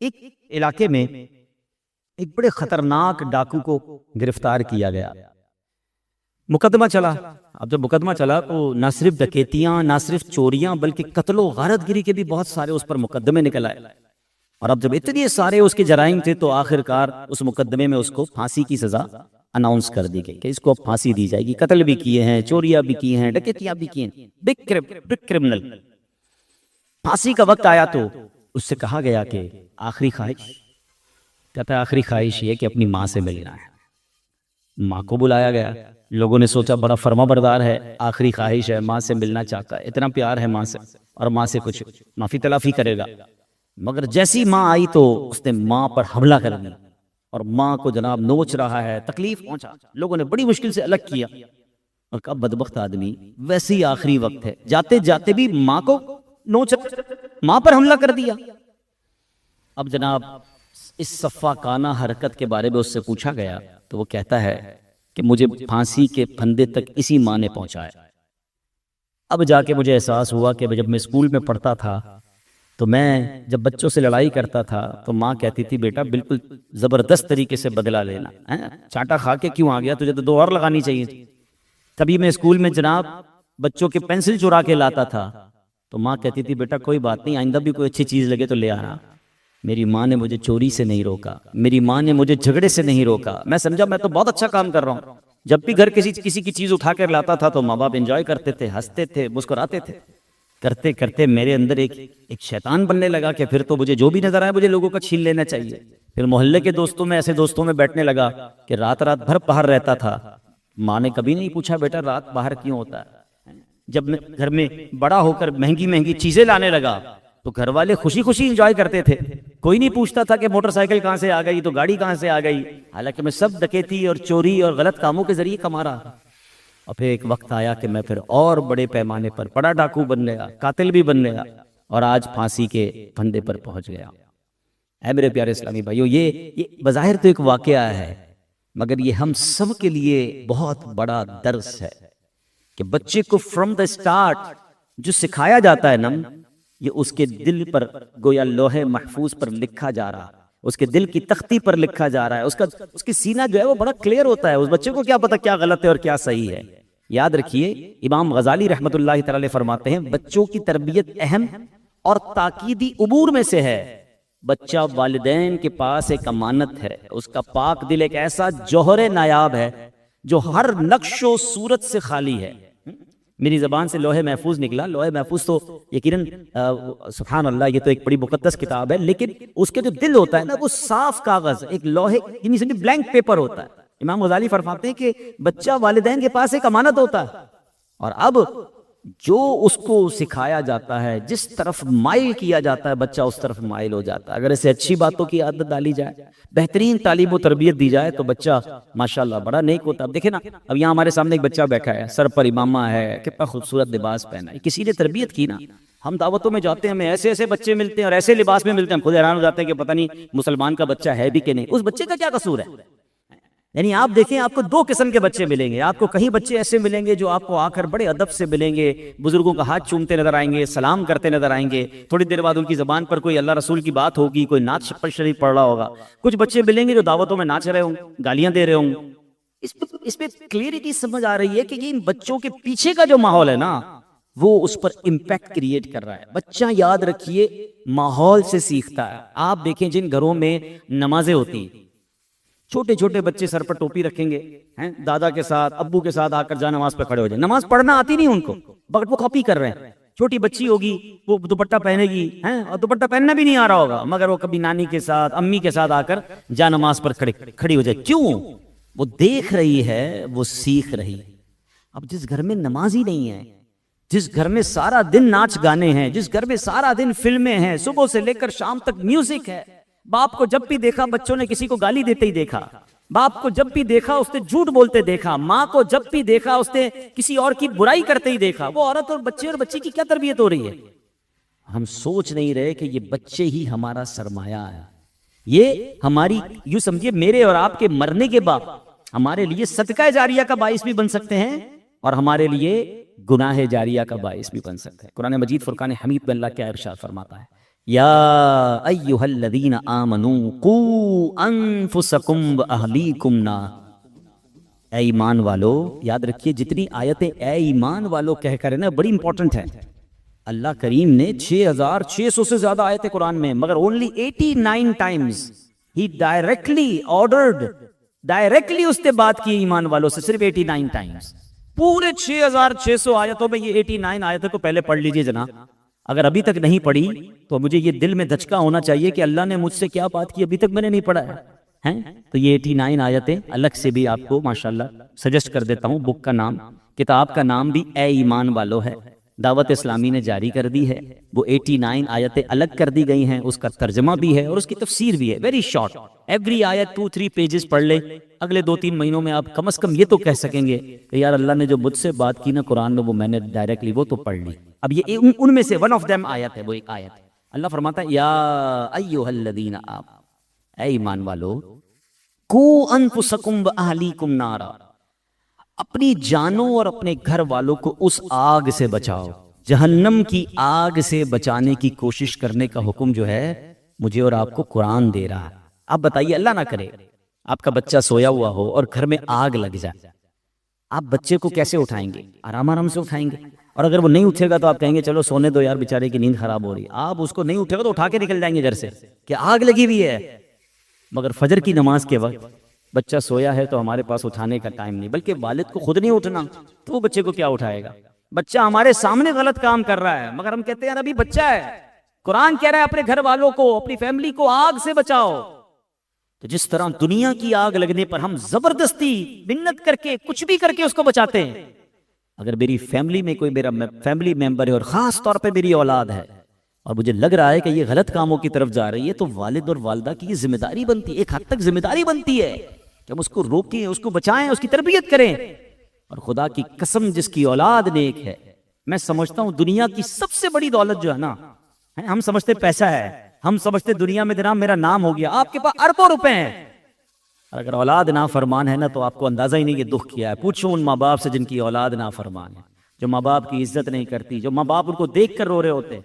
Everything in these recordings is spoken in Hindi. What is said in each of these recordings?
एक इलाके में एक बड़े खतरनाक डाकू को गिरफ्तार किया गया। मुकदमा चला। अब जब मुकदमा चला तो ना सिर्फ डकैतियां, ना सिर्फ चोरियां, बल्कि कत्लो गारतगिरी के भी बहुत सारे उस पर मुकदमे निकल आए। और अब जब इतने सारे उसके जराइम थे तो आखिरकार उस मुकदमे में उसको फांसी की सजा अनाउंस कर दी गई कि इसको अब फांसी दी जाएगी। कत्ल भी किए हैं, चोरियां भी की हैं, डकैतियां भी की हैं, बिग क्रिमिनल। फांसी का वक्त आया तो उससे कहा गया कि आखिरी ख्वाहिश, कहता है आखिरी ख्वाहिश ये कि अपनी माँ से मिलना है। माँ को बुलाया गया। लोगों ने सोचा बड़ा फर्माबरदार है, आखिरी ख्वाहिश है, माँ से मिलना चाहता है, इतना प्यार है माँ से और माँ से कुछ माफी तलाफी करेगा। मगर जैसी माँ आई तो उसने माँ पर हमला कर दिया और माँ को जनाब नोच रहा है, तकलीफ पहुंचा। लोगों ने बड़ी मुश्किल से अलग किया और कहा बदबख्त आदमी, वैसे ही आखिरी वक्त है, जाते जाते भी माँ को नोच, माँ पर हमला कर दिया। अब जनाब इस सफ़ाकाना हरकत के बारे में उससे पूछा गया तो वो कहता है कि मुझे फांसी के फंदे तक इसी माँ ने पहुंचाया। अब जाके मुझे एहसास हुआ कि जब मैं स्कूल में पढ़ता था तो मैं जब बच्चों से लड़ाई करता था तो माँ कहती थी बेटा बिल्कुल जबरदस्त तरीके से बदला लेना है, चाटा खा के क्यों आ गया, तुझे तो 2 और लगानी चाहिए। कभी मैं स्कूल में जनाब बच्चों के पेंसिल चुरा के लाता था तो माँ कहती थी बेटा कोई बात नहीं, आइंदा भी कोई अच्छी चीज लगे तो ले आना। मेरी माँ ने मुझे चोरी से नहीं रोका, मेरी माँ ने मुझे झगड़े से नहीं रोका। मैं समझा मैं तो बहुत अच्छा काम कर रहा हूँ। जब भी घर किसी की चीज उठा कर लाता था तो माँ बाप एंजॉय करते थे, हंसते थे, मुस्कुराते थे। करते करते मेरे अंदर एक शैतान बनने लगा कि फिर तो मुझे जो भी नजर आए मुझे लोगों का छीन लेना चाहिए। फिर मोहल्ले के दोस्तों में ऐसे दोस्तों में बैठने लगा कि रात रात भर बाहर रहता था। माँ ने कभी नहीं पूछा बेटा रात बाहर क्यों होता है। जब मैं घर में बड़ा होकर महंगी महंगी चीजें लाने लगा तो घर वाले खुशी खुशी इंजॉय करते थे। कोई नहीं पूछता था कि मोटरसाइकिल कहां से आ गई, तो गाड़ी कहां से आ गई, हालांकि मैं सब डकैती और चोरी और गलत कामों के जरिए कमा रहा। और फिर एक वक्त आया कि मैं फिर और बड़े पैमाने पर बड़ा डाकू बन गया, कातिल भी बन गया और आज फांसी के फंदे पर पहुंच गया। ऐ मेरे प्यारे इस्लामी भाइयों, ये बज़ाहिर तो एक वाकया है मगर ये हम सब के लिए बहुत बड़ा दर्स है कि बच्चे को फ्रॉम द स्टार्ट जो सिखाया जाता है ना, ये उसके दिल पर गोया लोहे महफूज पर लिखा जा रहा है, उसके दिल की तख्ती पर लिखा जा रहा है। उसकी सीना जो है वो बड़ा क्लियर होता है। उस बच्चे को क्या पता क्या गलत है और क्या सही है। याद रखिए इमाम गजाली रहमतुल्लाह तआला फरमाते हैं बच्चों की तरबियत अहम और ताकीदी उमूर में से है। बच्चा वालिदैन के पास एक अमानत है, उसका पाक दिल एक ऐसा जौहर नायाब है जो हर नक्शो सूरत से खाली है। मेरी जबान से लोहे महफूज निकला। लोहे महफूज तो यकीनन सुभान अल्लाह ये तो एक बड़ी मुकद्दस किताब है, लेकिन उसके जो दिल होता है ना वो साफ कागज, एक लोहे यानी समझिए ब्लैंक पेपर होता है। इमाम गजाली फरमाते हैं कि बच्चा वालिदैन के पास एक अमानत होता है और अब जो उसको सिखाया जाता है, जिस तरफ माइल किया जाता है बच्चा उस तरफ माइल हो जाता है। अगर इसे अच्छी बातों की आदत डाली जाए, बेहतरीन तालीम और तरबियत दी जाए तो बच्चा माशाल्लाह बड़ा नेक होता है। अब देखे ना, अब यहाँ हमारे सामने एक बच्चा बैठा है, सर पर इमामा है, कितना खूबसूरत लिबास पहना है, किसी ने तरबियत की ना। हम दावतों में जाते हैं, हमें ऐसे ऐसे बच्चे मिलते हैं और ऐसे लिबास में मिलते हैं, हम खुद हैरान हो जाते हैं कि पता नहीं मुसलमान का बच्चा है भी कि नहीं। उस बच्चे का क्या कसूर है। यानी आप देखें आपको 2 किस्म के बच्चे मिलेंगे। आपको कहीं बच्चे ऐसे मिलेंगे जो आपको आकर बड़े अदब से मिलेंगे, बुजुर्गों का हाथ चूमते नजर आएंगे, सलाम करते नजर आएंगे। थोड़ी देर बाद उनकी जबान पर कोई अल्लाह रसूल की बात होगी, कोई नाच शरीफ पढ़ रहा होगा। कुछ बच्चे मिलेंगे जो दावतों में नाच रहे होंगे, गालियां दे रहे होंगे। इस पे क्लियरिटी समझ आ रही है कि इन बच्चों के पीछे का जो माहौल है ना वो उस पर इम्पैक्ट क्रिएट कर रहा है। बच्चा याद रखिए माहौल से सीखता है। आप देखें जिन घरों में नमाजें होती हैं, छोटे छोटे बच्चे सर पर टोपी रखेंगे, हैं, दादा के साथ अब्बू के साथ आकर जा नमाज पर खड़े हो जाए। नमाज पढ़ना आती नहीं उनको, बट वो कॉपी कर रहे हैं। छोटी बच्ची होगी वो दुपट्टा पहनेगी, हैं, और दुपट्टा पहनना भी नहीं आ रहा होगा, मगर वो कभी नानी के साथ अम्मी के साथ आकर जा नमाज पर खड़ी हो जाए। क्यों? वो देख रही है, वो सीख रही है। अब जिस घर में नमाज ही नहीं है, जिस घर में सारा दिन नाच गाने हैं, जिस घर में सारा दिन फिल्में हैं, सुबह से लेकर शाम तक म्यूजिक है, बाप को जब भी देखा बच्चों ने किसी को गाली देते ही देखा, बाप को जब भी देखा उसने झूठ बोलते देखा, माँ को जब भी देखा उसने किसी और की बुराई करते ही देखा, वो औरत और बच्चे और बच्ची की क्या तरबियत हो रही है। हम सोच नहीं रहे कि ये बच्चे ही हमारा सरमाया है। ये हमारी यूं समझिए मेरे और आपके मरने के बाद हमारे लिए सदका जारिया का बाइस भी बन सकते हैं और हमारे लिए गुनाह जारिया का बाइस भी बन सकते हैं। कुरान मजीद फुरकान हमीद में अल्लाह क्या इरशाद फरमाता है या अय्युहल्लज़ीना आमनू कू अनफुसकुम व अहलीकुम नार। ए ईमान वालो, याद रखिए जितनी आयतें ए ईमान वालो कहकर है ना बड़ी इंपॉर्टेंट है। अल्लाह करीम ने 6600 से ज्यादा आयतें कुरान में, मगर ओनली 89 टाइम्स ही डायरेक्टली ऑर्डर्ड, डायरेक्टली उसने बात की ईमान वालों से, सिर्फ 89 टाइम्स। पूरे 6600 आयतों में ये 89 आयतों को पहले पढ़ लीजिए जनाब। अगर अभी तक नहीं पढ़ी तो मुझे ये दिल में धचका होना चाहिए कि अल्लाह ने मुझसे क्या बात की, अभी तक मैंने नहीं पढ़ा है। तो ये 89 आयतें अलग से भी आपको माशाल्लाह सजेस्ट कर देता हूँ। बुक का नाम, किताब का नाम भी ए ईमान वालो है, दावत इस्लामी ने जारी कर दी है। वो 89 आयतें अलग कर दी गई हैं, उसका तर्जमा भी है और उसकी तफसीर भी है, वेरी शॉर्ट। एवरी आयत 2-3 पेजेस पढ़ ले, अगले 2-3 महीनों में आप कम से कम ये तो कह सकेंगे कि यार अल्लाह ने जो मुझसे बात की ना कुरान में, वो मैंने डायरेक्टली वो तो पढ़ ली। अब ये उनमें से वन ऑफ देम आयत है, वो एक आयत है। अल्लाह फरमाता है या अय्युहल्लज़ीना आप, ऐ ईमान वालो, कू अनफुसकुम व अहलीकुम नारा, अपनी जानों और अपने घर वालों को उस आग से बचाओ। जहन्नम की आग से बचाने की कोशिश करने का हुक्म जो है मुझे और आपको कुरान दे रहा है। आप बताइए, अल्लाह ना करे आपका बच्चा सोया हुआ हो और घर में आग लग जाए, आप बच्चे को कैसे उठाएंगे? आराम आराम से उठाएंगे। और अगर वो नहीं उठेगा तो आप कहेंगे चलो सोने दो यार, बेचारे की नींद खराब हो रही। आप उसको नहीं उठेगा तो उठा के निकल जाएंगे घर से कि आग लगी हुई है। मगर फजर की नमाज के वक्त बच्चा सोया है तो हमारे पास उठाने का टाइम नहीं, बल्कि वालिद को खुद नहीं उठना तो वो बच्चे को क्या उठाएगा? बच्चा हमारे सामने गलत काम कर रहा है मगर हम कहते हैं यार अभी बच्चा है। कुरान कह रहा है अपने घर वालों को, अपनी फैमिली को आग से बचाओ। तो जिस तरह दुनिया की आग लगने पर हम जबरदस्ती मिन्नत करके कुछ भी करके उसको बचाते हैं, अगर मेरी फैमिली में कोई मेरा फैमिली मेंबर है और खास तौर पे मेरी औलाद है और मुझे लग रहा है कि ये गलत कामों की तरफ जा रही है, तो वालिद और वालिदा की ये जिम्मेदारी बनती है, एक हद तक जिम्मेदारी बनती है कि हम उसको रोकें, उसको बचाएं, उसकी तरबियत करें। और खुदा की कसम जिसकी औलाद नेक है, मैं समझता हूं दुनिया की सबसे बड़ी दौलत जो है ना, हम समझते पैसा है, हम समझते दुनिया में जनाब मेरा नाम हो गया, आपके पास अरबों रुपए हैं, और अगर औलाद ना फरमान है ना तो आपको अंदाजा ही नहीं कि दुख किया है। पूछो उन माँ बाप से जिनकी औलाद ना फरमान है, जो माँ बाप की इज्जत नहीं करती, जो माँ बाप उनको देख कर रो रहे होते हैं।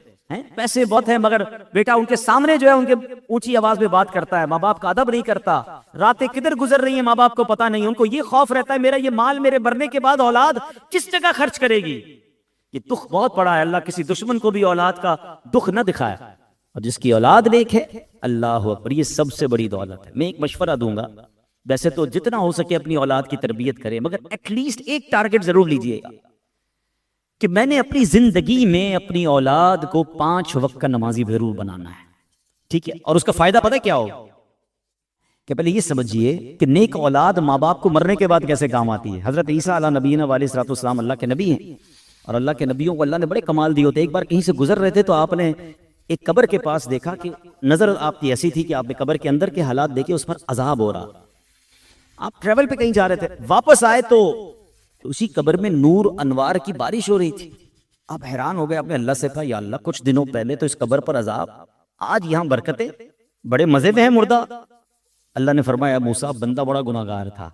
पैसे बहुत है मगर बेटा उनके सामने जो है उनके ऊंची आवाज में बात करता है, माँ बाप का अदब नहीं करता, रातें किधर गुजर रही है माँ बाप को पता नहीं। उनको ये खौफ रहता है मेरा ये माल मेरे मरने के बाद औलाद किस जगह खर्च करेगी। ये दुख बहुत बड़ा है, अल्लाह किसी दुश्मन को भी औलाद का दुख न दिखाए। और जिसकी औलाद नेक है, अल्लाह अकबर, ये सबसे बड़ी दौलत है। मैं एक मशवरा दूंगा, वैसे तो जितना हो सके अपनी औलाद की तरबियत करें, मगर एटलीस्ट एक टारगेट जरूर लीजिएगा कि मैंने अपनी जिंदगी में अपनी औलाद को 5 वक्त का नमाजी जरूर बनाना है, ठीक है? और उसका फायदा पता है क्या हो कि पहले ये समझिए कि नेक औलाद माँ बाप को मरने के बाद कैसे काम आती है। हजरत ईसा अला नबीना वालेहिस्सलाम अल्लाह के नबी हैं और अल्लाह के नबियों को अल्लाह ने बड़े कमाल दिए होते। एक बार कहीं से गुजर रहे थे तो आपने एक कब्र के पास देखा कि नजर आपकी ऐसी थी कि आपने कब्र के अंदर के हालात देखे, उस पर अजाब हो रहा। आप ट्रेवल पे कहीं जा रहे थे, वापस आए तो उसी कब्र में नूर अनवार की बारिश हो रही थी। आप हैरान हो गए, आपने अल्लाह से कहा या अल्लाह कुछ दिनों पहले तो इस कब्र पर अजाब, आज यहाँ बरकतें, बड़े मजे में है मुर्दा। अल्लाह ने फरमाया मूसा बंदा बड़ा गुनाहगार था,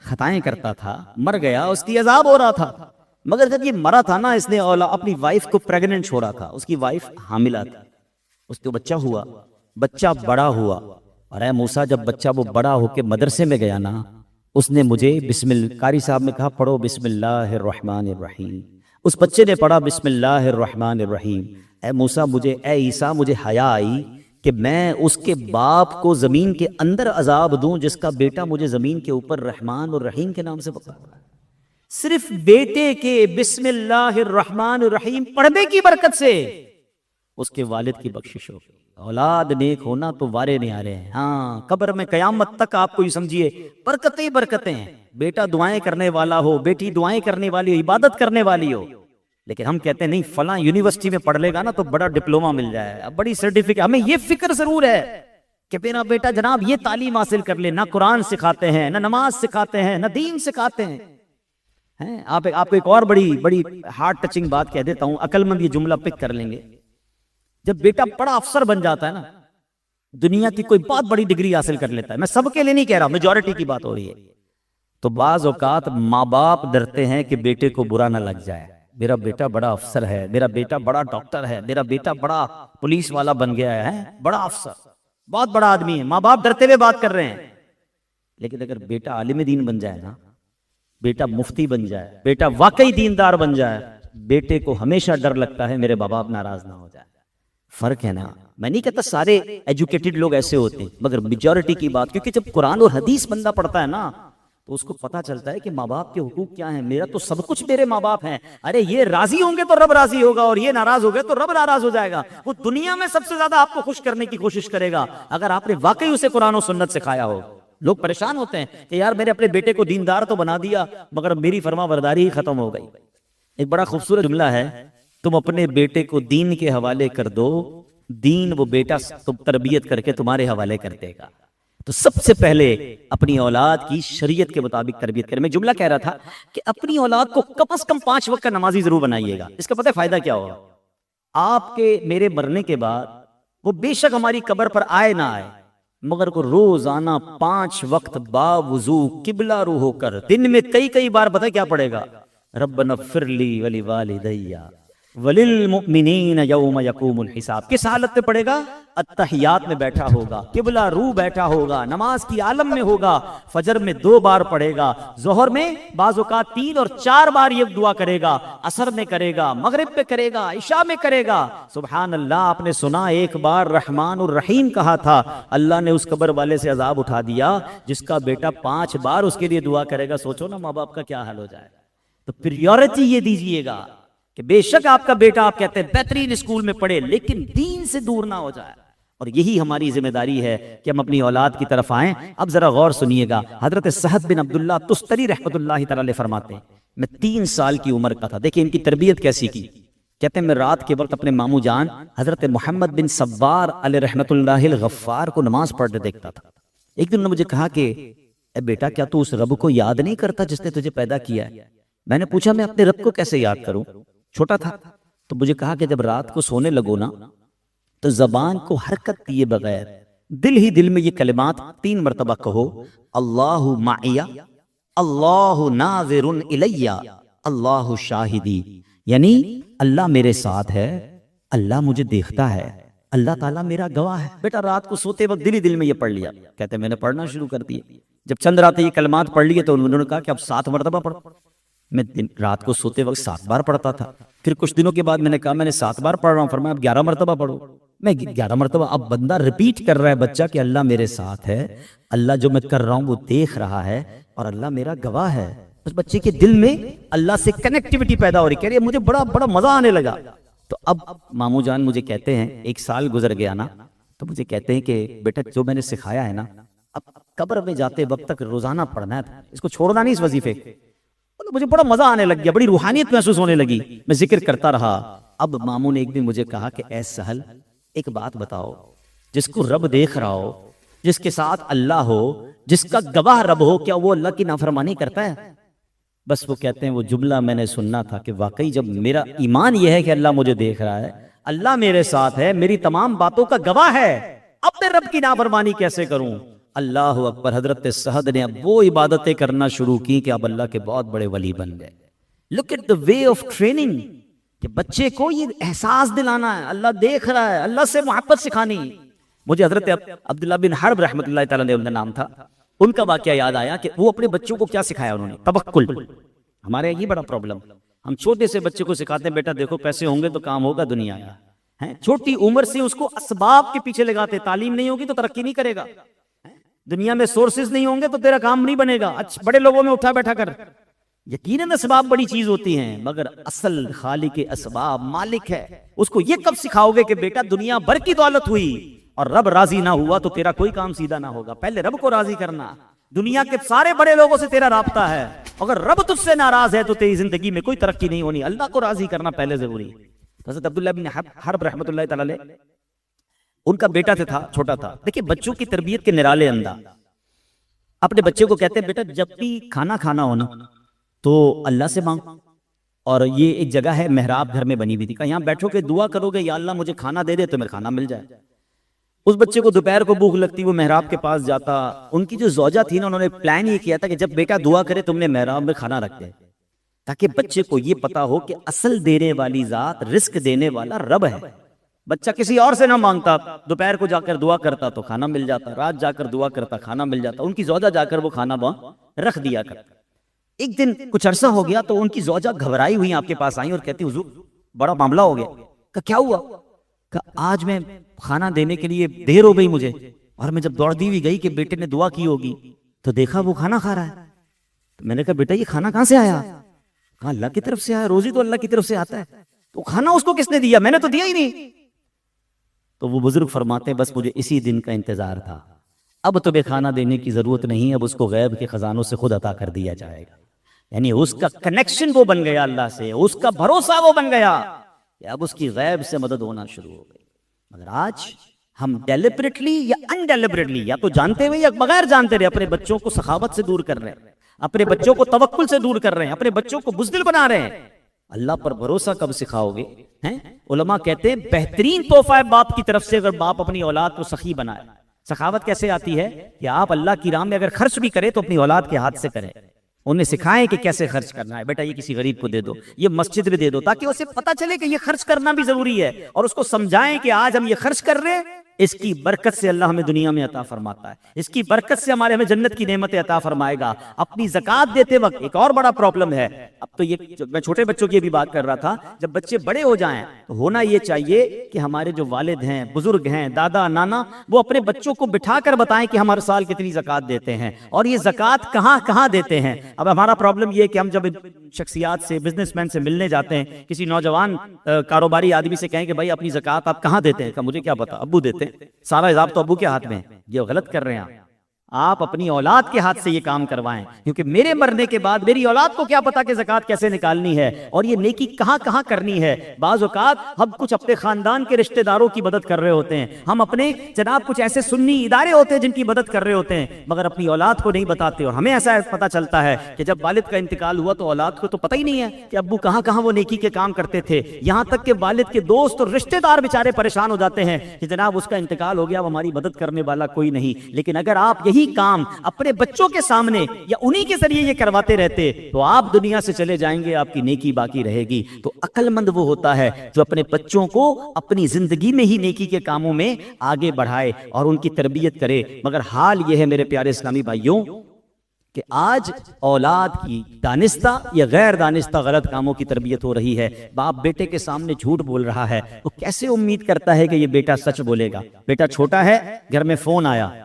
खताएं करता था, मर गया, उसकी अजाब हो रहा था। मगर जब ये मरा था ना, इसने अपनी वाइफ को प्रेग्नेंट छोड़ा था, उसकी वाइफ हामिला थी, उसको बच्चा हुआ, बच्चा बड़ा हुआ। और ऐ मूसा जब बच्चा वो बड़ा होके मदरसे में गया ना, उसने मुझे कारी साहब ने कहा पढ़ो बिस्मिल्लाहिर्रहमानिर्रहीम, उस बच्चे ने पढ़ा बिस्मिल्लाहिर्रहमानिर्रहीम। ऐ मूसा मुझे, ऐ ईसा मुझे हया आई कि मैं उसके बाप को जमीन के अंदर अजाब दूं जिसका बेटा मुझे जमीन के ऊपर रहमान और रहीम के नाम से पुकारा। सिर्फ बेटे के बिस्मिल्लाहिर्रहमानिर्रहीम पढ़ने की बरकत से उसके वालिद की बख्शिश हो। औलाद नेक होना तो वारे नहीं आ रहे हैं। हाँ, कब्र में कयामत तक आपको ये समझिए बरकतें ही बरकतें हैं। बेटा दुआएं करने वाला हो, बेटी दुआएं करने वाली हो, इबादत करने वाली हो। लेकिन हम कहते हैं नहीं फलां यूनिवर्सिटी में पढ़ लेगा ना तो बड़ा डिप्लोमा मिल जाए, बड़ी सर्टिफिकेट। हमें ये फिक्र जरूर है कि मेरा बेटा जनाब ये तालीम हासिल कर ले। ना कुरान सिखाते हैं, ना नमाज सिखाते हैं, ना दीन सिखाते हैं। आपको एक और बड़ी हार्ट टचिंग बात कह देता हूं, अकलमंद ये जुमला पिक कर लेंगे। जब बेटा बड़ा अफसर बन जाता है ना, दुनिया की कोई बहुत बड़ी डिग्री हासिल कर लेता है, मैं सबके लिए नहीं कह रहा, मेजॉरिटी की बात हो रही है, तो बाज औकात माँ बाप डरते हैं कि बेटे को बुरा ना लग जाए। मेरा बेटा बड़ा अफसर है, मेरा बेटा बड़ा डॉक्टर है, मेरा बेटा बड़ा पुलिस वाला बन गया है, बड़ा अफसर, बहुत बड़ा आदमी है। माँ बाप डरते हुए बात कर रहे हैं। लेकिन अगर बेटा आलिम दीन बन जाए ना, बेटा मुफ्ती बन जाए, बेटा वाकई दीनदार बन जाए, बेटे को हमेशा डर लगता है मेरे बाप बाप नाराज ना हो जाए। फर्क है ना। मैं नहीं कहता सारे एजुकेटेड लोग ऐसे होते हैं, मगर मेजॉरिटी की बात, क्योंकि जब कुरान और हदीस बंदा पढ़ता है ना तो उसको पता चलता है कि माँ बाप के हुकूक क्या हैं। मेरा तो सब कुछ मेरे माँ बाप हैं। अरे ये राजी होंगे तो रब राजी होगा, और ये नाराज हो गए तो रब नाराज हो जाएगा। वो दुनिया में सबसे ज्यादा आपको खुश करने की कोशिश करेगा अगर आपने वाकई उसे कुरान और सुन्नत सिखाया हो। लोग परेशान होते हैं कि यार मैंने अपने बेटे को दीनदार तो बना दिया मगर मेरी फरमाबरदारी ही खत्म हो गई। एक बड़ा खूबसूरत जुमला है, तुम अपने बेटे को दीन के हवाले कर दो, दीन वो बेटा तुम तरबियत करके तुम्हारे हवाले कर देगा। तो सबसे पहले अपनी औलाद की शरीयत के मुताबिक तरबियत करें। मैं जुमला कह रहा था कि अपनी औलाद को कम से कम 5 वक्त का नमाजी जरूर बनाइएगा। इसका पता है फायदा क्या होगा? आपके मेरे मरने के बाद वो बेशक हमारी कब्र पर आए ना आए, मगर को रोजाना 5 वक्त बावुजू किबला रू होकर दिन में कई बार पता क्या पड़ेगा? रब्बना फ़िरली वली वालिदैया वलिल मुमिनीन यौम यकूमुल हिसाब। किस हालत में पढ़ेगा? अत्तहियात में बैठा होगा, किबला रू बैठा होगा, नमाज की आलम में होगा, फजर में 2 बार पढ़ेगा, जोहर में बाज़ औक़ात 3 और 4 बार ये दुआ करेगा, असर में करेगा, मगरिब पे करेगा, इशा में करेगा। सुभान अल्लाह। आपने सुना एक बार रहमान और रहीम कहा था, अल्लाह ने उस कब्र वाले से अजाब उठा दिया जिसका बेटा 5 बार उसके लिए दुआ करेगा। सोचो ना माँ बाप का क्या हाल हो जाए। तो प्रियोरिटी ये दीजिएगा कि बेशक आपका बेटा आप कहते हैं बेहतरीन स्कूल में पढ़े लेकिन दीन से दूर ना हो जाए। और यही हमारी जिम्मेदारी है कि हम अपनी औलाद की तरफ आएं। अब जरा गौर सुनिएगा, हजरत सहद बिन अब्दुल्ला तुस्तरी रहमतुल्लाहि तआला फरमाते हैं, मैं 3 साल की उम्र का था। देखिए इनकी तरबियत कैसी की। कहते हैं मैं रात के वक्त अपने मामू जान हजरत मोहम्मद बिन सब्बार अलैहि रहमतुल्लाहिल गफ्फार को नमाज पढ़ते देखता था। एक दिन उन्होंने मुझे कहा कि बेटा क्या तू उस रब को याद नहीं करता जिसने तुझे पैदा किया है? मैंने पूछा मैं अपने रब को कैसे याद करूं? छोटा था। तो मुझे कहा कि जब रात को सोने लगो ना तो जबान को हरकत दिए बगैर दिल ही दिल में ये कलिमात 3 मरतबा कहो, अल्लाहु माइया, अल्लाहु नाज़िरुन इलैया, अल्लाहु शाहिदी। यानी अल्लाह मेरे साथ है, अल्लाह मुझे देखता है, अल्लाह ताला मेरा गवाह है। बेटा रात को सोते वक्त दिल ही दिल में ये पढ़ लिया। कहते मैंने पढ़ना शुरू कर दिए। जब चंद रातें ये कलिमात पढ़ लिए तो उन्होंने कहा कि अब 7 मरतबा पढ़ो। मैं रात को सोते वक्त 7 बार पढ़ता था। फिर कुछ दिनों के बाद मैंने कहा मैंने 7 बार पढ़ रहा हूँ, फरमाया अब 11 मरतबा पढ़ो। मैं 11 मरतबा। अब बंदा रिपीट कर रहा है बच्चा कि अल्लाह मेरे साथ है, अल्लाह जो मैं कर रहा हूँ वो देख रहा है और अल्लाह मेरा गवाह है। उस बच्चे के दिल में अल्लाह से कनेक्टिविटी पैदा हो रही। कह रही है मुझे बड़ा मजा आने लगा। तो अब मामू जान मुझे कहते हैं 1 साल गुजर गया ना, तो मुझे कहते हैं कि बेटा जो मैंने सिखाया है ना, अब कब्र में जाते वक्त तक रोजाना पढ़ना है, इसको छोड़ना नहीं इस वजीफे। तो मुझे बड़ा मजा आने लग गया, बड़ी रूहानियत महसूस होने लगी। मैं जिक्र करता रहा। अब मामू ने एक दिन मुझे कहा कि ऐ सहल एक बात बताओ, जिसको रब देख रहा हो, जिसके साथ अल्लाह हो, जिसका गवाह रब हो, क्या वो अल्लाह की नाफरमानी करता है? बस वो कहते हैं वो जुमला मैंने सुनना था कि वाकई जब मेरा ईमान यह है कि अल्लाह मुझे देख रहा है, अल्लाह मेरे साथ है, मेरी तमाम बातों का गवाह है, अब मैं रब की नाफरमानी कैसे करूं? अल्लाह अकबर। हजरत सहद ने अब वो इबादतें करना शुरू की कि अब अल्लाह के बहुत बड़े वली बन गए। Look at the way of training कि बच्चे को ये एहसास दिलाना है अल्लाह देख रहा है, अल्लाह से मोहब्बत सिखानी। मुझे हजरत अब्दुल्ला बिन हर्ब रहमतुल्लाह तआला ने उनका नाम था, उनका वाकया याद आया कि वो अपने बच्चों को क्या सिखाया उन्होंने? तवक्कुल। हमारे ये बड़ा प्रॉब्लम, हम छोटे से बच्चे को सिखाते हैं बेटा देखो पैसे होंगे तो काम होगा दुनिया का, है छोटी उम्र से उसको असबाब के पीछे लगाते। तालीम नहीं होगी तो तरक्की नहीं करेगा, दुनिया में सोर्सेज नहीं होंगे तो तेरा काम नहीं बनेगा। अच्छा बड़े लोगों में उठा बैठा कर। यकीनन असबाब बड़ी चीज होती हैं, मगर असल खालिक के असबाब मालिक है। उसको ये कब सिखाओगे कि बेटा दुनिया भर की दौलत हुई और रब राजी ना हुआ तो तेरा कोई काम सीधा ना होगा। पहले रब को राजी करना। दुनिया के सारे बड़े लोगों से तेरा राब्ता है, अगर रब तुझसे नाराज है तो तेरी जिंदगी में कोई तरक्की नहीं होनी। अल्लाह को राजी करना पहले जरूरी। हज़रत अब्दुल्लाह बिन हर्ब रहमतुल्लाह तआला अलैह, उनका बेटा था, छोटा था। देखिए बच्चों की तरबियत के निराले अंदाज। अपने बच्चे को कहते हैं बेटा जब भी खाना खाना हो ना तो अल्लाह से मांग। और ये एक जगह है मेहराब घर में बनी हुई थी, कहा यहाँ बैठो के दुआ करोगे या अल्लाह मुझे खाना दे दे तो मेरे खाना मिल जाए। उस बच्चे को दोपहर को भूख लगती, वो मेहराब के पास जाता। उनकी जो ज़ौजा थी ना, उन्होंने प्लान ये किया था कि जब बेटा दुआ करे तुमने मेहराब में खाना रख दे। ताकि बच्चे को ये पता हो कि असल देने वाली जात, रिस्क देने वाला रब है। बच्चा किसी और से ना मांगता, दोपहर को जाकर दुआ करता तो खाना मिल जाता, रात जाकर दुआ करता खाना मिल जाता, उनकी ज़ौजा जाकर वो खाना वहां रख दिया करता। एक दिन कुछ अरसा हो गया तो उनकी ज़ौजा घबराई हुई आपके पास आई और कहती, हुजूर बड़ा मामला हो गया। का क्या हुआ? का आज मैं खाना देने के लिए देर हो गई मुझे, और मैं जब दौड़ती हुई गई कि बेटे ने दुआ की होगी तो देखा वो खाना खा रहा है। तो मैंने कहा बेटा ये खाना कहां से आया? कहा अल्लाह की तरफ से आया, रोजी तो अल्लाह की तरफ से आता है। तो खाना उसको किसने दिया? मैंने तो दिया ही नहीं। तो वो बुजुर्ग फरमाते हैं बस मुझे इसी दिन का इंतजार था, अब तुम्हें खाना देने की जरूरत नहीं, अब उसको गैब के खजानों से खुद अता कर दिया जाएगा। यानी उसका कनेक्शन वो बन गया अल्लाह से, उसका भरोसा वो बन गया कि अब उसकी गैब से मदद होना शुरू हो गई। मगर आज हम डेलिबरेटली या अनडेलिबरेटली, या तो जानते हुए या बगैर जानते रहे, अपने बच्चों को सखावत से दूर कर रहे हैं, अपने बच्चों को तवक्कुल से दूर कर रहे हैं, अपने बच्चों को बुज़दिल बना रहे हैं। अल्लाह पर भरोसा कब सिखाओगे? हैं उलमा कहते हैं बेहतरीन तोहफा है बाप की तरफ से अगर बाप अपनी औलाद को सखी बनाए। सखावत कैसे आती है कि आप अल्लाह की राह में अगर खर्च भी करें तो अपनी औलाद के हाथ से करें, उन्हें सिखाएं कि कैसे खर्च करना है। बेटा ये किसी गरीब को दे दो, ये मस्जिद में दे दो, ताकि उसे पता चले कि ये खर्च करना भी जरूरी है, और उसको समझाएं कि आज हम ये खर्च कर रहे हैं, इसकी बरकत से अल्लाह हमें दुनिया में अता फरमाता है, इसकी बरकत से हमें जन्नत की नेमतें अता फरमाएगा। अपनी ज़कात देते वक्त एक और बड़ा प्रॉब्लम है, अब तो ये मैं छोटे बच्चों की भी बात कर रहा था, जब बच्चे बड़े हो जाएं तो होना ये चाहिए कि हमारे जो वालिद हैं, बुजुर्ग हैं, दादा नाना, वो अपने बच्चों को बिठा कर बताएं कि हम हर साल कितनी ज़कात देते हैं और ये ज़कात कहाँ कहाँ देते हैं। अब हमारा प्रॉब्लम ये है कि हम जब शख्सियात से, बिजनेसमैन से मिलने जाते हैं, किसी नौजवान कारोबारी आदमी से कहें कि भाई अपनी ज़कात आप कहाँ देते हैं, का मुझे क्या पता, अब्बू देते हैं, सारा हिसाब तो अब्बू के हाथ में है। ये गलत कर रहे हैं आप अपनी औलाद के हाथ से ये काम करवाएं, क्योंकि मेरे मरने के बाद मेरी औलाद को क्या पता कि ज़कात कैसे निकालनी है और ये नेकी कहाँ कहाँ करनी है। बाज़ औक़ात हम कुछ अपने खानदान के रिश्तेदारों की मदद कर रहे होते हैं, हम अपने जनाब कुछ ऐसे सुन्नी इदारे होते हैं जिनकी मदद कर रहे होते हैं, मगर अपनी औलाद को नहीं बताते। और हमें ऐसा पता चलता है कि जब वालिद का इंतकाल हुआ तो औलाद को तो पता ही नहीं है कि अब्बू कहाँ कहाँ वो नेकी के काम करते थे। यहाँ तक कि वालिद के दोस्त और रिश्तेदार बेचारे परेशान हो जाते हैं कि जनाब उसका इंतकाल हो गया, अब हमारी मदद करने वाला कोई नहीं। लेकिन अगर आप यही काम अपने बच्चों के सामने या उन्हीं के जरिए ये करवाते रहते तो आप दुनिया से चले जाएंगे, आपकी नेकी बाकी रहेगी। तो अक्लमंद वो होता है जो अपने बच्चों को अपनी जिंदगी में ही नेकी के कामों में आगे बढ़ाए और उनकी तरबियत करे। मगर हाल ये है मेरे प्यारे इस्लामी भाइयों कि आज औलाद की दानिस्ता या गैर दानिस्ता गलत कामों की तरबियत हो रही है। बाप बेटे के सामने झूठ बोल रहा है तो कैसे उम्मीद करता है कि ये बेटा सच बोलेगा। बेटा छोटा है, घर में फोन आया,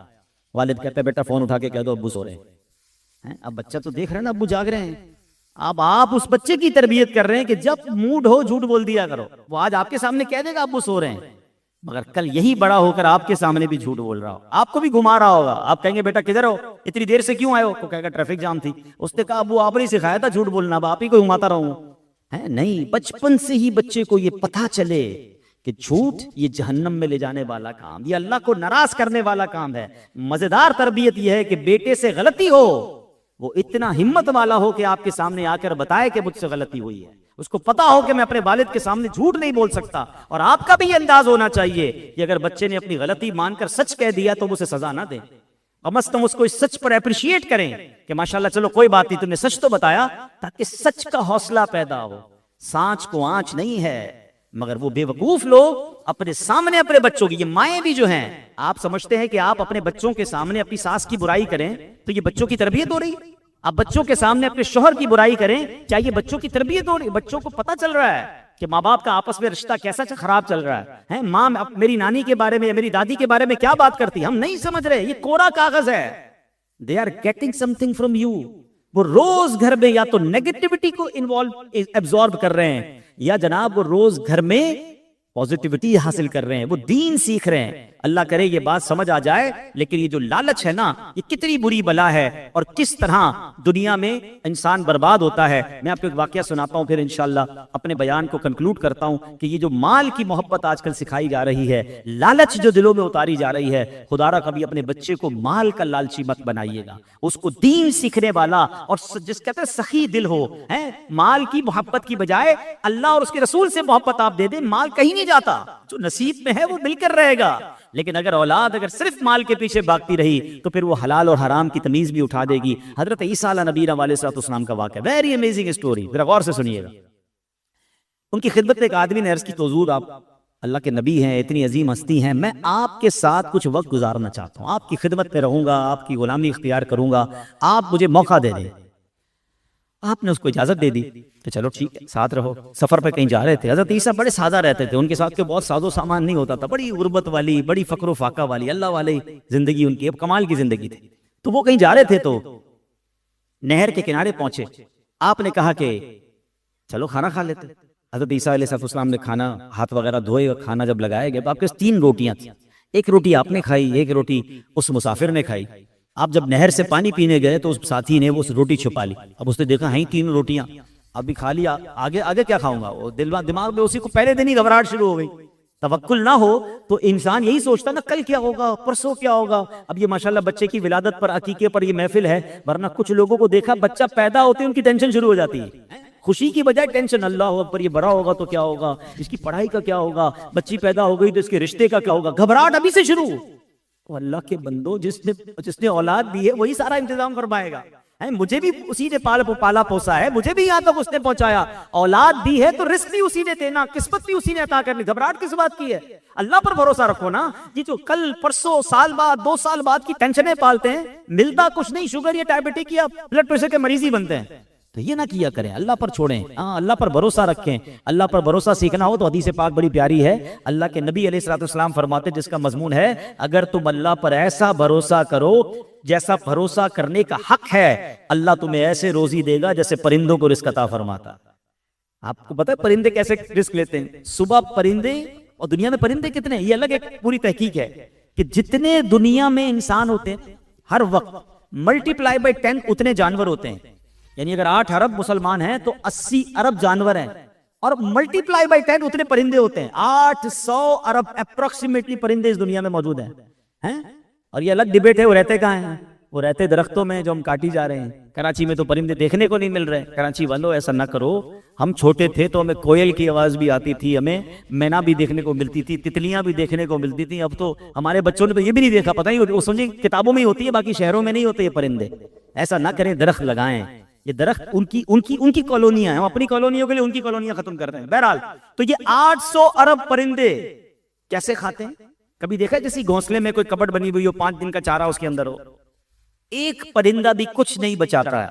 वालिद कहते हैं बेटा फोन उठा के कह दो अब्बू सो रहे हैं। अब बच्चा तो देख रहे हैं ना अब्बू जाग रहे हैं, अब आप उस बच्चे की तरबियत कर रहे हैं कि जब मूड हो झूठ बोल दिया करो। वो आज आपके सामने कह देगा अब्बू सो रहे हैं, मगर कल यही बड़ा होकर आपके सामने भी झूठ बोल रहा हो, आपको भी घुमा रहा होगा। आप कहेंगे बेटा किधर हो, इतनी देर से क्यों आए हो? तो कहेगा ट्रैफिक जाम थी। उसने कहा अब्बू आपने सिखाया था झूठ बोलना, अब आप ही को घुमाता रहूं। है नहीं, बचपन से ही बच्चे को ये पता चले कि झूठ ये जहन्नम में ले जाने वाला काम, ये अल्लाह को नाराज करने वाला काम है। मजेदार तरबियत यह है कि बेटे से गलती हो, वो इतना हिम्मत वाला हो कि आपके सामने आकर बताए कि मुझसे गलती हुई है। उसको पता हो कि मैं अपने वालिद के सामने झूठ नहीं बोल सकता। और आपका भी ये अंदाज होना चाहिए कि अगर बच्चे ने अपनी गलती मानकर सच कह दिया तो उसे सजा ना दें, कम से कम उसको इस सच पर अप्रिशिएट करें कि माशाल्लाह चलो कोई बात नहीं, तुमने सच तो बताया, ताकि सच का हौसला पैदा हो। सांच को आंच नहीं है, मगर वो बेवकूफ लोग अपने सामने अपने बच्चों की, ये माएं भी जो हैं, आप समझते हैं कि आप अपने बच्चों के सामने अपनी सास की बुराई करें तो ये बच्चों की तरबियत हो रही। आप बच्चों के सामने अपने शोहर की बुराई करें, क्या ये बच्चों की तरबियत हो रही? बच्चों को पता चल रहा है कि माँ बाप का आपस में रिश्ता कैसा खराब चल रहा है। माँ मेरी नानी के बारे में, मेरी दादी के बारे में क्या बात करती, हम नहीं समझ रहे, ये कोरा कागज है। They are getting something from you. वो रोज घर में या तो नेगेटिविटी को एब्जॉर्ब कर रहे हैं, या जनाब वो रोज घर में पॉजिटिविटी हासिल कर रहे हैं, वो दीन सीख रहे हैं। अल्लाह करे ये बात समझ आ जाए। लेकिन ये जो लालच है ना, ये कितनी बुरी बला है और किस तरह दुनिया में इंसान बर्बाद होता है। मैं आपको एक वाकया सुनाता हूँ, फिर इंशाल्लाह अपने बयान को कंक्लूड करता हूँ कि ये जो माल की मोहब्बत आजकल सिखाई जा रही है, लालच जो दिलों में उतारी जा रही है, खुदारा कभी अपने बच्चे को माल का लालची मत बनाइएगा। उसको दीन सीखने वाला और जिस कहते हैं सखी दिल हो, है माल की मोहब्बत की बजाय अल्लाह और उसके रसूल से मोहब्बत आप दे दें, माल कहीं नहीं जाता, जो नसीब में है वो मिलकर रहेगा। लेकिन अगर औलाद अगर सिर्फ माल के पीछे भागती रही तो फिर वो हलाल और हराम की तमीज भी उठा देगी। हजरत ईसा नबी अलैहिस्सलाम का वाक़या, वेरी अमेजिंग स्टोरी, जरा गौर से सुनिएगा। उनकी खिदमत में एक आदमी ने अर्ज की, तो हुजूर आप अल्लाह के नबी हैं, इतनी अजीम हस्ती हैं, मैं आपके साथ कुछ वक्त गुजारना चाहता हूँ, आपकी खिदमत में रहूंगा, आपकी गुलामी इख्तियार करूंगा, आप मुझे मौका दे दें। आपने उसको इजाजत दे दी, तो चलो ठीक है, साथ रहो। सफर पे कहीं जा रहे थे, हजरत ईसा बड़े सादा रहते थे, उनके साथ के बहुत सादो सामान नहीं होता था, बड़ी गुर्बत वाली, बड़ी फक्र फाका वाली, अल्लाह वाली जिंदगी उनकी, अब कमाल की जिंदगी थी। तो वो कहीं जा रहे थे, तो नहर के किनारे पहुंचे। आपने कहा कि चलो खाना खा लेते। हजरत ईसा अलैहिस्सलाम ने खाना हाथ वगैरह धोए और खाना जब लगाया गया तो आपके 3 रोटियां थी, एक रोटी आपने खाई, एक रोटी उस मुसाफिर ने खाई। आप जब नहर से पानी पीने गए तो उस साथी ने वो उस रोटी छुपा ली। अब उसने देखा है 3 रोटियां, अभी खा लिया, आगे आगे क्या खाऊंगा। वो दिमाग में उसी को पहले दिन ही घबराहट शुरू हो गई। तवक्कुल ना हो तो इंसान यही सोचता ना कल क्या होगा, परसों क्या होगा। अब ये माशाल्लाह बच्चे की विलादत पर, अकीके पर ये महफिल है, वरना कुछ लोगों को देखा बच्चा पैदा होते उनकी टेंशन शुरू हो जाती है, खुशी की बजाय टेंशन, अल्लाह अकबर ये बड़ा होगा तो क्या होगा, इसकी पढ़ाई का क्या होगा, बच्ची पैदा हो गई तो इसके रिश्ते का क्या होगा, घबराहट अभी से शुरू। तो अल्लाह के बंदो, जिसने औलाद दी है वही सारा इंतजाम फरमाएगा। मुझे भी उसी ने पाला पोसा है, मुझे भी यहाँ तक उसने पहुंचाया, औलाद दी है तो रिस्क भी उसी ने देना, किस्मत भी उसी ने अता करनी, घबराहट किस बात की है। अल्लाह पर भरोसा रखो ना। ये जो कल परसों साल बाद 2 साल बाद की टेंशनें पालते हैं, मिलता कुछ नहीं, शुगर या डायबिटिक या ब्लड प्रेशर के मरीज ही बनते हैं। तो ये ना किया करें, अल्लाह पर छोड़ें, हाँ अल्लाह पर भरोसा रखें। अल्लाह पर भरोसा सीखना हो तो हदीस पाक बड़ी प्यारी है, अल्लाह के नबी अलैहिस्सलाम फरमाते, जिसका मजमून है, अगर तुम अल्लाह पर ऐसा भरोसा करो जैसा भरोसा करने का हक है, अल्लाह तुम्हें ऐसे रोजी देगा जैसे परिंदों को रिस्क अता फरमाता। आपको पता है परिंदे कैसे रिस्क लेते हैं? सुबह परिंदे, और दुनिया में परिंदे कितने, ये अलग एक पूरी तहकीक है कि जितने दुनिया में इंसान होते हैं हर वक्त मल्टीप्लाई बाय 10 उतने जानवर होते हैं। यानी अगर 8 अरब मुसलमान हैं तो 80 अरब जानवर हैं, और मल्टीप्लाई बाय 10 उतने परिंदे होते हैं। 800 अरब अप्रोक्सीमेटली परिंदे इस दुनिया में मौजूद हैं। और ये अलग डिबेट है, वो रहते कहाँ हैं? वो रहते दरख्तों में जो हम काटी जा रहे हैं। कराची में तो परिंदे देखने को नहीं मिल रहे। कराची वालों ऐसा ना करो, हम छोटे थे तो हमें कोयल की आवाज भी आती थी, हमें मैना भी देखने को मिलती थी, तितलियां भी देखने को मिलती थी। अब तो हमारे बच्चों ने तो ये भी नहीं देखा, पता ही वो समझे किताबों में ही होती है, बाकी शहरों में नहीं होते ये परिंदे। ऐसा ना करें, दरख्त लगाएं। ये दरख्त उनकी कॉलोनियां हैं, हम अपनी कॉलोनियों के लिए उनकी कॉलोनियां खत्म कर रहे हैं। बहरहाल, तो ये 800 अरब परिंदे कैसे खाते हैं? कभी देखा है जैसे घोंसले में कोई कपड़ बनी हुई हो, 5 दिन का चारा उसके अंदर हो, एक परिंदा भी कुछ नहीं बचाता है।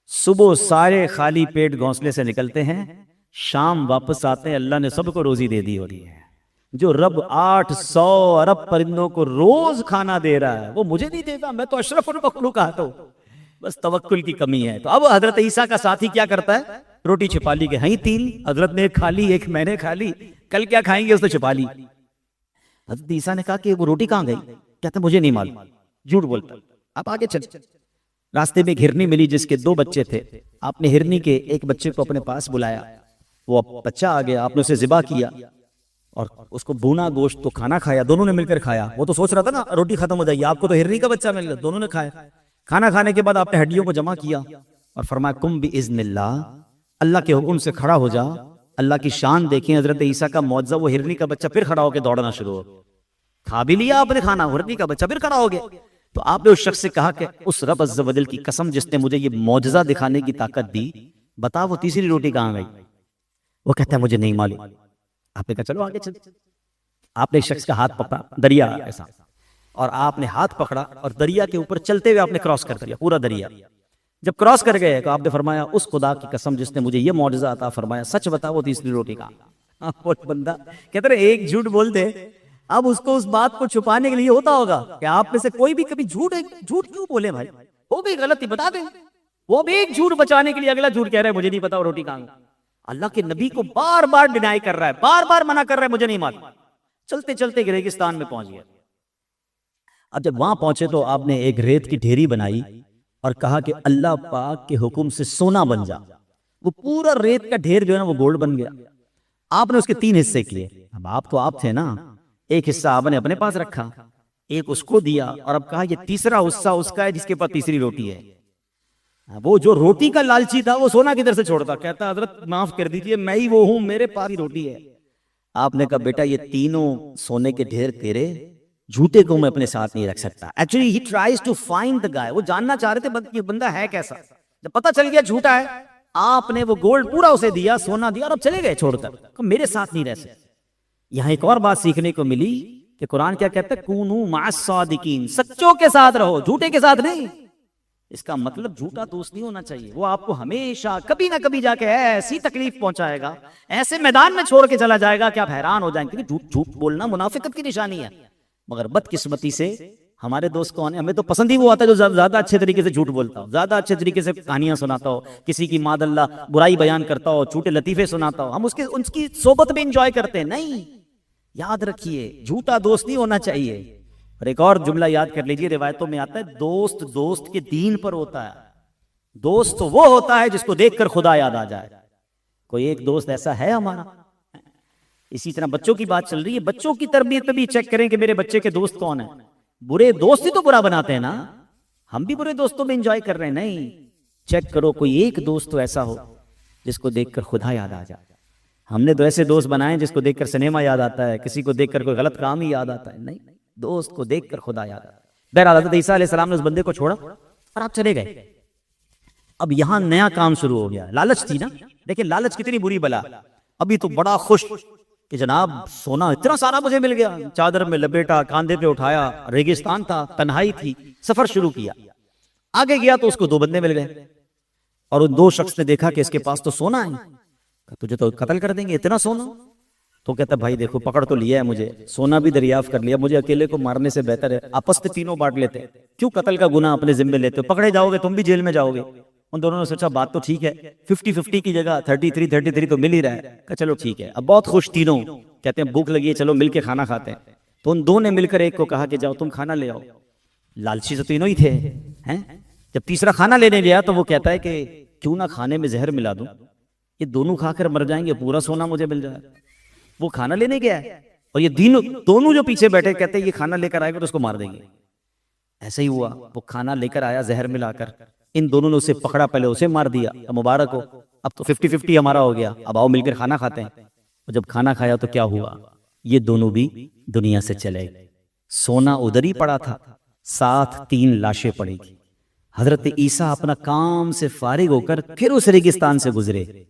सुबह सारे खाली पेट घोंसले से निकलते हैं, शाम वापस आते हैं, अल्लाह ने सबको रोजी दे दी होती है। जो रब 800 अरब परिंदों को रोज खाना दे रहा है, वो मुझे नहीं देगा, मैं तो अशरफुल मखलूकात हूं। बस तवक्कुल की कमी है। तो अब हजरत ईसा का साथी क्या करता है? रोटी छिपा ली, गई 3, हजरत ने खा ली, एक मैंने खा ली, कल क्या खाएंगे उसने छिपा ली। हजरत ईसा ने कहा कि वो रोटी कहाँ गई? कहते मुझे नहीं मालूम, झूठ बोलता। आप आगे चल। रास्ते में एक हिरनी मिली जिसके 2 बच्चे थे। आपने हिरनी के एक बच्चे को अपने पास बुलाया, वो बच्चा आ गया, आपने उसे ज़िबा किया और उसको भुना गोश्त तो खाना खाया, दोनों ने मिलकर खाया। वो तो सोच रहा था ना रोटी खत्म हो जाएगी, आपको तो हिरनी का बच्चा मिल गया, दोनों ने खाया। खाना खाने के बाद आपने हड्डियों को जमा किया और फरमाया कुम बिइज़्निल्लाह, अल्लाह के हुक्म से खड़ा हो जा। अल्लाह की शान देखें, हजरत ईसा का मौजज़ा, वो हिरनी का बच्चा फिर खड़ा होकर दौड़ना शुरू हो। खा भी लिया आपने खाना, हिरनी का बच्चा फिर खड़ा हो गया। तो आपने उस शख्स से कहा कि उस रब अज़्ज़ वजल की कसम जिसने मुझे ये मौजज़ा दिखाने की ताकत दी, बता वो तीसरी रोटी कहाँ गई? वो कहता है मुझे नहीं मालूम। आपने कहा चलो आगे चल। आपने शख्स का हाथ पकड़ा, दरिया ऐसा, और आपने हाथ पकड़ा और दरिया के ऊपर चलते हुए आपने क्रॉस कर दिया पूरा दरिया। जब क्रॉस कर गए तो आपने फरमाया उस खुदा की कसम जिसने मुझे ये मौजज़ा अता फरमाया, सच बता वो तीसरी रोटी कहाँ? वो बंदा कहते रहे एक झूठ बोल दे। अब उसको उस बात को छुपाने के लिए होता होगा कि आप में से कोई भी कभी झूठ क्यों बोले भाई, वो भी गलती बता दे। वो भी एक झूठ बचाने के लिए अगला झूठ कह रहा है मुझे नहीं पता वो रोटी कहाँ। अल्लाह के नबी को बार बार डिनाई कर रहा है, बार बार मना कर रहा है मुझे नहीं मालूम। चलते चलते रेगिस्तान में पहुंच गया। अब जब वहां पहुंचे तो आपने एक रेत की ढेरी बनाई और कहा कि अल्लाह पाक के हुक्म से सोना बन जा। वो पूरा रेत का ढेर जो है ना वो गोल्ड बन गया। आपने उसके 3 हिस्से किए। अब आप थे ना, एक हिस्सा आपने अपने पास रखा, एक उसको दिया, और अब कहा ये तीसरा हिस्सा उसका है जिसके पास तीसरी रोटी है। वो जो रोटी का लालची था वो सोना किधर से छोड़ता? कहता हजरत माफ कर दीजिए मैं ही वो हूं, मेरे पास ही रोटी है। आपने कहा बेटा ये तीनों सोने के ढेर तेरे झूठे को मैं अपने साथ नहीं रख सकता। Actually he tries to find the guy, वो जानना चाह रहे थे ये बंदा है कैसा। जब पता चल गया झूठा है, आपने वो गोल्ड पूरा उसे दिया, सोना दिया, और अब चले गए छोड़कर, मेरे साथ नहीं रह सकते। यहाँ एक और बात सीखने को मिली कि कुरान क्या कहता है, कूनू मास सादिकीन, सच्चों के साथ रहो, झूठे के साथ नहीं। इसका मतलब झूठा दोस्त नहीं होना चाहिए, वो आपको हमेशा कभी ना कभी जाके ऐसी तकलीफ पहुंचाएगा, ऐसे मैदान में छोड़ के चला जाएगा कि आप हैरान हो जाएंगे। क्योंकि झूठ बोलना मुनाफिकत की निशानी है। मगर बदकिस्मती से हमारे दोस्त कौन है, हमें तो पसंद ही वो आता है जो ज्यादा अच्छे तरीके से झूठ बोलता हो, ज्यादा अच्छे तरीके से कहानियां सुनाता हो, किसी की मादल्ला बुराई बयान करता हो, झूठे लतीफे सुनाता हो, हम उसकी सोबत में इंजॉय करते हैं। नहीं, याद रखिए झूठा दोस्त नहीं होना चाहिए। और एक और जुमला याद कर लीजिए, रिवायतों में आता है, दोस्त दोस्त के दीन पर होता है। दोस्त तो वो होता है जिसको देखकर खुदा याद आ जाए। कोई एक दोस्त ऐसा है हमारा। इसी तरह बच्चों की बात चल रही है, बच्चों की तरबियत पे भी चेक करें कि मेरे बच्चे के दोस्त कौन है। बुरे दोस्त ही तो बुरा बनाते हैं ना, हम भी बुरे दोस्तों में एंजॉय कर रहे हैं। नहीं, चेक करो कोई एक दोस्त तो ऐसा हो जिसको देखकर खुदा याद आ जाए। हमने तो ऐसे दोस्त बनाए जिसको देखकर सिनेमा याद आता है, किसी को देखकर कोई गलत काम ही याद आता है। नहीं, दोस्त को देखकर खुदा याद आता है। बहरहाल हज़रत ईसा अलैहिस्सलाम ने उस बंदे को छोड़ा और आप चले गए। अब यहां नया काम शुरू हो गया। लालच थी ना, देखिए लालच कितनी बुरी बला। अभी तो बड़ा खुश कि जनाब सोना इतना सारा मुझे मिल गया, चादर में लपेटा, कांधे पे उठाया, रेगिस्तान था, तन्हाई थी, सफर शुरू किया। आगे गया तो उसको 2 बंदे मिल गए और उन 2 शख्स ने देखा कि इसके पास तो सोना है, तुझे तो कत्ल कर देंगे, इतना सोना। तो कहता भाई देखो पकड़ तो लिया है मुझे, सोना भी दरियाफ्त कर लिया, मुझे अकेले को मारने से बेहतर है आपस में तीनों बांट लेते हैं, क्यों कत्ल का गुनाह अपने जिम्मे लेते हो, पकड़े जाओगे तुम भी जेल में जाओगे। उन दोनों ने सोचा बात तो ठीक है, 50-50 की जगह 33-33 तो मिल ही रहा है। चलो ठीक है। अब बहुत खुश तीनों, कहते हैं भूख लगी है चलो मिलके खाना खाते हैं। तो उन 2 ने मिलकर एक को कहा कि जाओ तुम खाना ले आओ। लालची तो तीनों ही थे हैं। जब तीसरा खाना लेने गया तो वो कहता है कि क्यों ना खाने में जहर मिला दूं, ये दोनों खाकर मर जाएंगे, पूरा सोना मुझे मिल जाए। वो खाना लेने गया और ये दोनों जो पीछे बैठे कहते हैं ये खाना लेकर आएगा तो उसको मार देंगे। ऐसा ही हुआ, वो खाना लेकर आया जहर मिलाकर, इन दोनों ने उसे पकड़ा, पहले उसे मार दिया। अब मुबारक हो, अब तो 50-50 हमारा हो गया, अब आओ मिलकर खाना खाते हैं। और जब खाना खाया तो क्या हुआ, ये दोनों भी दुनिया से चले गए। सोना उधर ही पड़ा था, साथ 3 लाशें पड़ी थी। हजरत ईसा अपना काम से फारिग होकर फिर उस रेगिस्तान से गुजरे।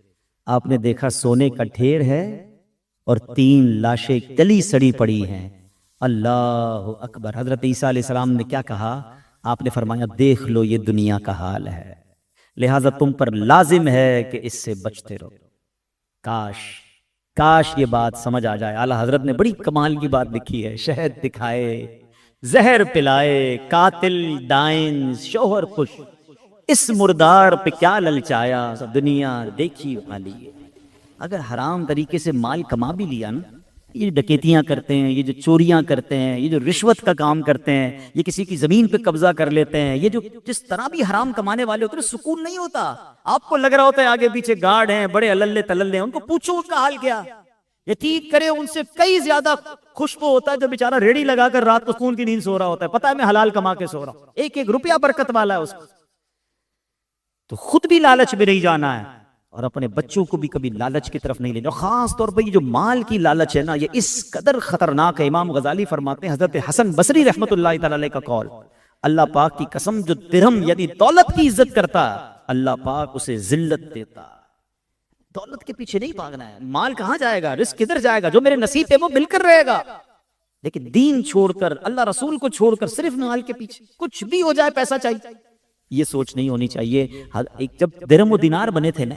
आपने देखा सोने का ढेर है और 3 लाशें गली सड़ी पड़ी हैं। अल्लाह अकबर। हजरत ईसा अलैहिस्सलाम ने क्या कहा, आपने फरमाया देख लो ये दुनिया का हाल है, लिहाजा तुम पर लाजिम है कि इससे बचते रहो। काश ये बात समझ आ जाए। आला हजरत ने बड़ी कमाल की बात लिखी है, शहद दिखाए, जहर पिलाए, कातिल दाइन शोहर खुश, इस मुर्दार पे क्या ललचाया, दुनिया देखी वाली है। अगर हराम तरीके से माल कमा भी लिया ना, ये डकैतियां करते हैं, ये जो चोरियां करते हैं, ये जो रिश्वत का काम करते हैं, ये किसी की जमीन पे कब्जा कर लेते हैं, ये जो जिस तरह भी हराम कमाने वाले होते हैं, सुकून नहीं होता। आपको लग रहा होता है आगे पीछे गार्ड हैं, बड़े अल्ले तल्ले हैं, उनको पूछो उनका हाल क्या, ये ठीक करे उनसे कई ज्यादा खुश वो होता है जो बेचारा रेडी लगाकर रात को सुकून की नींद सो रहा होता है, पता है मैं हलाल कमा के सो रहा हूं, 1-1 रुपया बरकत वाला है उसको। तो खुद भी लालच में नहीं जाना है और अपने बच्चों को भी कभी लालच की तरफ नहीं लेना। खास तौर पर ये जो माल की लालच है ना, ये इस कदर खतरनाक है। इमाम गजाली फरमाते हैं, हजरत हसन बसरी रहमतुल्लाह तआला अलैह का कौल, अल्लाह पाक की कसम जो दिरहम यानी दौलत की इज्जत करता है, अल्लाह पाक उसे जिल्लत देता। दौलत के पीछे नहीं भागना है, माल कहां जाएगा, रिस्क किधर जाएगा, जो मेरे नसीब पे वो मिलकर रहेगा। लेकिन दीन छोड़कर, अल्लाह रसूल को छोड़कर सिर्फ माल के पीछे, कुछ भी हो जाए पैसा चाहिए, ये सोच नहीं होनी चाहिए। एक जब दिरहम और दिनार बने थे ना,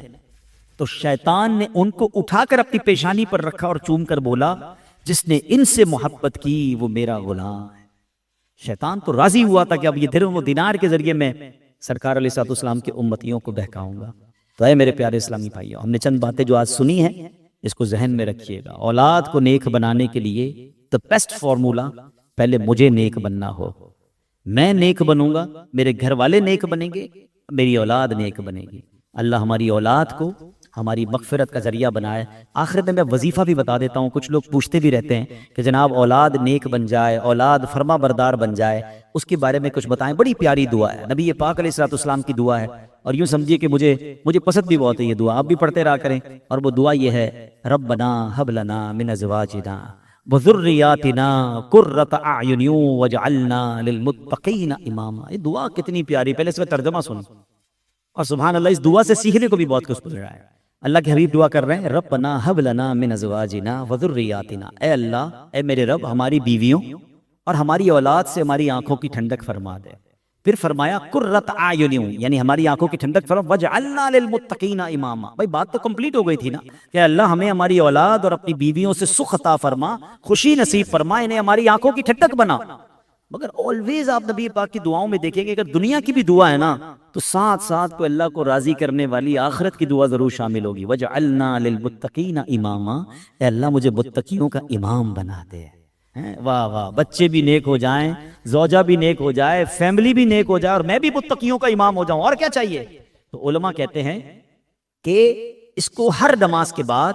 तो शैतान ने उनको उठाकर अपनी पेशानी पर रखा और चूम कर बोला, जिसने इनसे मोहब्बत की वो मेरा गुलाम है। शैतान तो राजी हुआ था कि अब ये दिरहम और दिनार के जरिए मैं सरकार अलैहिस्सलाम के उम्मतियों को बहकाऊंगा। तो है मेरे प्यारे इस्लामी भाइयों, हमने चंद बातें जो आज सुनी हैं इसको जहन में रखिएगा। औलाद को नेक बनाने के लिए द बेस्ट फॉर्मूला, पहले मुझे नेक बनना हो, मैं नेक बनूंगा, मेरे घर वाले नेक बनेंगे, मेरी औलाद नेक बनेगी। अल्लाह हमारी औलाद को हमारी मगफिरत का जरिया बनाए। आखिर में मैं वजीफा भी बता देता हूँ, कुछ लोग पूछते भी रहते हैं कि जनाब औलाद नेक बन जाए, औलाद फरमा बरदार बन जाए, उसके बारे में कुछ बताएं। बड़ी प्यारी दुआ है, नबी पाक अलैहिस्सलाम की दुआ है, और यूं समझिए कि मुझे पसंद भी बहुत है ये दुआ, आप भी पढ़ते रहा करें। और वो दुआ ये है, रब्बना हब लना मिन अज़वाजिना वज़ुर्रियातिना कुर्रत अयुन वजअलना लिलमुत्तकीना इमामा। ये दुआ कितनी प्यारी, पहले इसका तर्जुमा सुनो। और सुभान अल्लाह, इस दुआ से सीखने को भी बहुत कुछ मिल रहा है। अल्लाह के हबीब दुआ कर रहे हैं, रब्बना हब लना मिन अज़वाजिना व ज़ुर्रियातिना, ए अल्लाह, ए मेरे रब, हमारी बीवियों और हमारी औलाद से हमारी आंखों की ठंडक फरमा दे। फिर फरमाया कुर्रत आयुन, यानी हमारी आंखों की ठंडक फरमा, वजअलना लिलमुत्तकीना इमामा। भाई बात तो कंप्लीट हो गई थी ना कि अल्लाह हमें हमारी औलाद और अपनी बीवियों से सुख अता फरमा, खुशी नसीब फरमा, इन्हें हमारी आंखों की ठंडक बना। मगर ऑलवेज आप नबी पाक की दुआओं में देखेंगे, अगर दुनिया की भी दुआ है ना तो साथ साथ को अल्लाह को राजी करने वाली आखिरत की दुआ जरूर शामिल होगी। वजअलना लिलमुत्तकीना इमामा, ए अल्लाह मुझे मुत्तकियों का इमाम बना दे। वाह वाह, बच्चे भी नेक हो जाएं, ज़ौजा भी नेक हो जाए, फैमिली भी नेक हो जाए और मैं भी मुत्तकियों का इमाम हो जाऊं, और क्या चाहिए। तो उलमा कहते हैं कि इसको हर नमाज के बाद,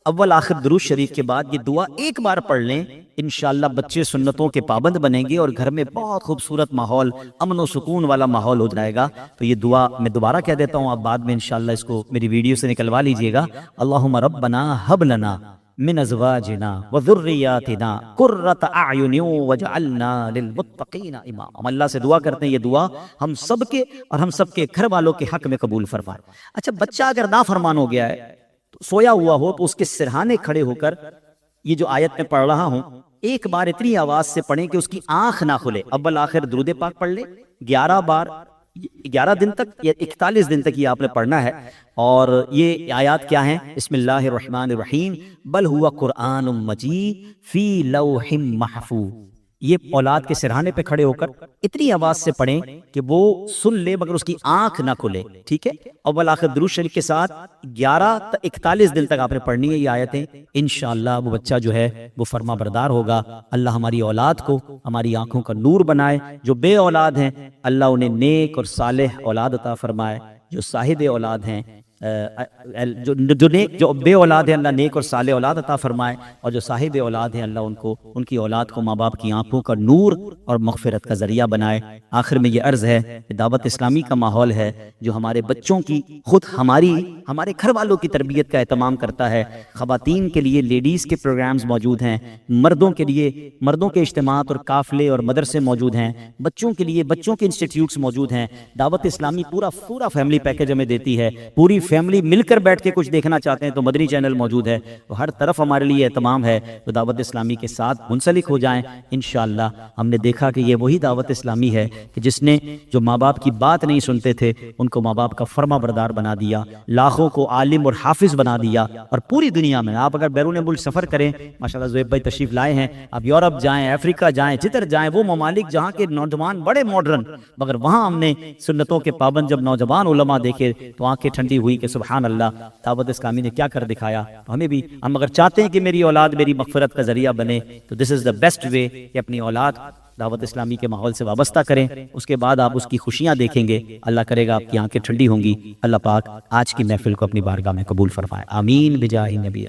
अव्वल आखिर दुरूद शरीफ के बाद ये दुआ एक बार पढ़ लें, इंशाअल्लाह बच्चे सुन्नतों के पाबंद बनेंगे और घर में बहुत खूबसूरत माहौल, अमन और सुकून वाला माहौल हो जाएगा। तो ये दुआ मैं दोबारा कह देता हूँ, आप बाद में इंशाअल्लाह इसको मेरी वीडियो से निकलवा लीजिएगा। अल्लाहुम्मा रब्बना हब लना मिन अज़वाजिना व ज़ुर्रियातिना कुर्रत अयुन वजअलना लिलमुत्तकीना इमामा। हम अल्लाह से दुआ करते हैं ये दुआ हम सब के और हम सब के घर वालों के हक में कबूल फरमाए। अच्छा, बच्चा अगर नाफरमान हो गया है, तो सोया हुआ हो, तो उसके सिरहाने खड़े होकर ये जो आयत में पढ़ रहा हूं, एक बार इतनी आवाज से पढ़ें कि उसकी आंख ना खुले। अव्वल आखिर दुरूद पाक पढ़ ले 11 बार, 11 दिन तक या 41 दिन तक ये आपने पढ़ना है। और ये आयत क्या है, बिस्मिल्लाहिर्रहमानिर्रहीम, बल हुआ कुरआनुम मजीद फी लौहिम महफूज। ये औलाद के सिरहाने पे खड़े होकर इतनी आवाज से पढ़ें कि वो सुन ले मगर उसकी आंख ना खुले, ठीक है। अव्वल आखिर दुरूद शरीफ के साथ 11 से 41 दिन तक आपने पढ़नी है ये आयतें। इंशाअल्लाह वो बच्चा जो है वो फरमा बरदार होगा। अल्लाह हमारी औलाद को हमारी आंखों का नूर बनाए। जो बे औलाद हैं अल्लाह उन्हें नेक और सालेह औलाद अता फरमाए। जो साहिब औलाद हैं, जो बे औलाद है अल्लाह नेक और साले औलाद अता फरमाए, और जो साहिब औलाद है अल्लाह उनको, उनकी औलाद को माँ बाप की आंखों का नूर और मग़फ़िरत का ज़रिया बनाए। आखिर में ये अर्ज़ है कि दावत इस्लामी का माहौल है जो हमारे बच्चों की, खुद हमारे घर वालों की तरबियत का एहतमाम करता है। ख़वातीन के लिए लेडीज़ के प्रोग्राम्स मौजूद हैं, मर्दों के लिए मर्दों के इज्तिमात और काफ़िले और मदरसे मौजूद हैं, बच्चों के लिए बच्चों के इंस्टीट्यूट्स मौजूद हैं। दावत इस्लामी पूरा फैमिली पैकेज हमें देती है। पूरी फैमिली मिलकर बैठ के कुछ देखना चाहते हैं तो मदनी चैनल मौजूद है। तो हर तरफ हमारे लिए एहतमाम है। तो दावत इस्लामी के साथ मुंसलिक हो जाएं इंशाअल्लाह। हमने देखा कि ये वही दावत इस्लामी है कि जिसने जो माँ बाप की बात नहीं सुनते थे उनको माँ बाप का फर्मा बरदार बना दिया, लाखों को आलिम और हाफिज बना दिया। और पूरी दुनिया में आप अगर बैरून मुल्क सफ़र करें, माशाल्लाह ज़ुहैब भाई तशरीफ लाए हैं, आप यूरोप जाएं, अफ्रीका जाएं, जिधर जाएं, वो ममालिक जहाँ के नौजवान बड़े मॉडर्न, मगर वहाँ हमने सुन्नतों के पाबंद जब नौजवान उलमा देखे तो आंखें ठंडी हुई कि सुभान अल्लाह, दावत इस्लामी ने क्या कर दिखाया। तो हमें भी, हम अगर चाहते हैं कि मेरी औलाद मेरी मग़फ़िरत का ज़रिया बने, तो this is the best way कि अपनी औलाद दावत इस्लामी के माहौल से वाबस्ता करें। उसके बाद आप उसकी खुशियाँ देखेंगे, अल्लाह करेगा आपकी आंखें ठंडी होंगी। अल्लाह पाक आज की महफिल को अपनी बारगाह में कबूल फरमाए। आमीन बिजाहि नबी।